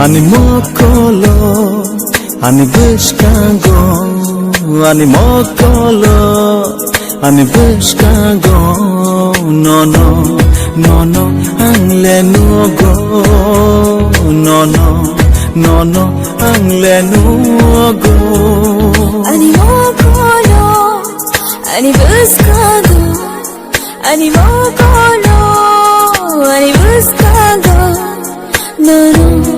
Ani mokolo, ani bishkango, ani mokolo, ani bishkango. No no, no no, angle no go. No no, no no, angle no go. Ani mokolo, ani bishkango, ani mokolo, ani bishkango. No no.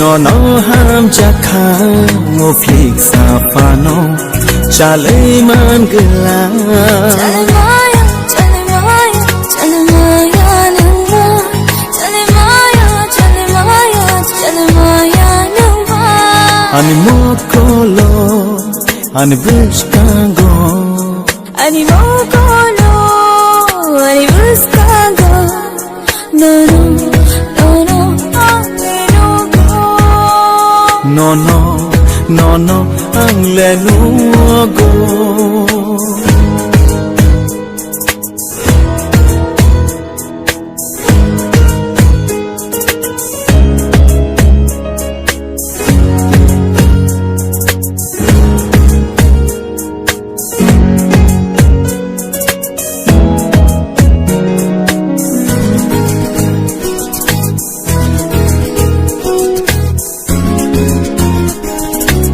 No no ham jakha mo flik sapano chale man gala chale maya numa ani mokolo ani bishkango ani mokolo ani bishkango no no no no, no no, angle no go.